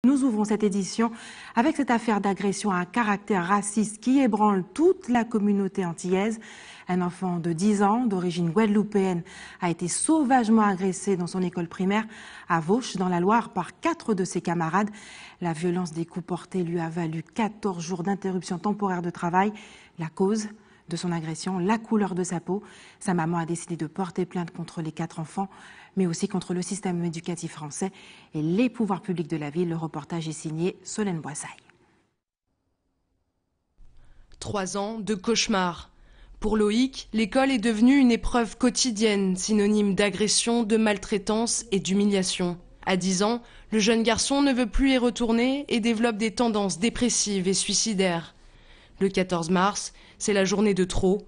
Nous ouvrons cette édition avec cette affaire d'agression à caractère raciste qui ébranle toute la communauté antillaise. Un enfant de 10 ans d'origine guadeloupéenne a été sauvagement agressé dans son école primaire à Vauche dans la Loire par 4 de ses camarades. La violence des coups portés lui a valu 14 jours d'interruption temporaire de travail. La cause de son agression, la couleur de sa peau. Sa maman a décidé de porter plainte contre les 4 enfants, mais aussi contre le système éducatif français et les pouvoirs publics de la ville. Le reportage est signé Solène Boissaille. 3 ans de cauchemar. Pour Loïc, l'école est devenue une épreuve quotidienne, synonyme d'agression, de maltraitance et d'humiliation. À 10 ans, le jeune garçon ne veut plus y retourner et développe des tendances dépressives et suicidaires. Le 14 mars, c'est la journée de trop.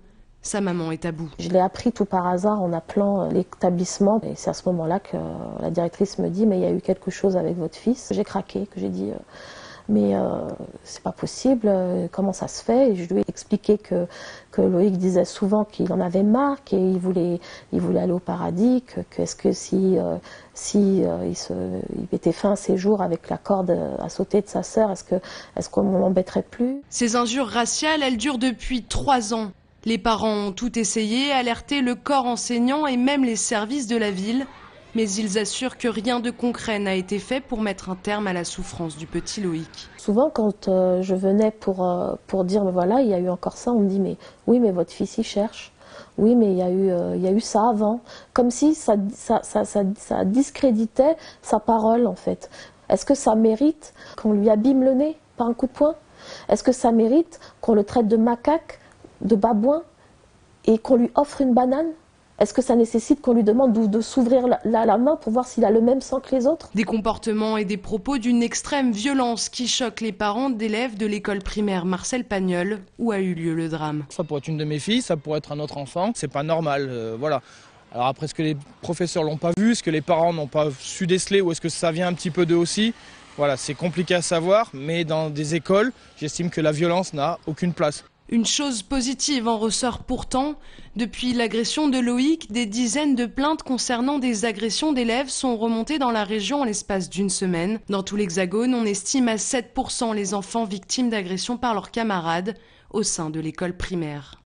Sa maman est à bout. Je l'ai appris tout par hasard en appelant l'établissement. Et c'est à ce moment-là que la directrice me dit « mais il y a eu quelque chose avec votre fils ». J'ai craqué, que j'ai dit « mais c'est pas possible, comment ça se fait ?» Et je lui ai expliqué que Loïc disait souvent qu'il en avait marre, qu'il voulait aller au paradis, que est-ce que si il mettait fin à ses jours avec la corde à sauter de sa sœur, est-ce qu'on l'embêterait plus? Ces injures raciales, elles durent depuis 3 ans. Les parents ont tout essayé, alerté le corps enseignant et même les services de la ville. Mais ils assurent que rien de concret n'a été fait pour mettre un terme à la souffrance du petit Loïc. Souvent, quand je venais pour dire « voilà, il y a eu encore ça », on me dit « mais oui, mais votre fils y cherche. Oui, mais il y a eu ça avant ». Comme si ça discréditait sa parole, en fait. Est-ce que ça mérite qu'on lui abîme le nez par un coup de poing? Est-ce que ça mérite qu'on le traite de macaque, de babouin, et qu'on lui offre une banane? Est-ce que ça nécessite qu'on lui demande de s'ouvrir la main pour voir s'il a le même sang que les autres? Des comportements et des propos d'une extrême violence qui choquent les parents d'élèves de l'école primaire Marcel Pagnol, où a eu lieu le drame. Ça pourrait être une de mes filles, ça pourrait être un autre enfant, c'est pas normal, voilà. Alors après, est-ce que les professeurs l'ont pas vu, est-ce que les parents n'ont pas su déceler, ou est-ce que ça vient un petit peu d'eux aussi? Voilà, c'est compliqué à savoir, mais dans des écoles, j'estime que la violence n'a aucune place. Une chose positive en ressort pourtant. Depuis l'agression de Loïc, des dizaines de plaintes concernant des agressions d'élèves sont remontées dans la région en l'espace d'une semaine. Dans tout l'Hexagone, on estime à 7% les enfants victimes d'agressions par leurs camarades au sein de l'école primaire.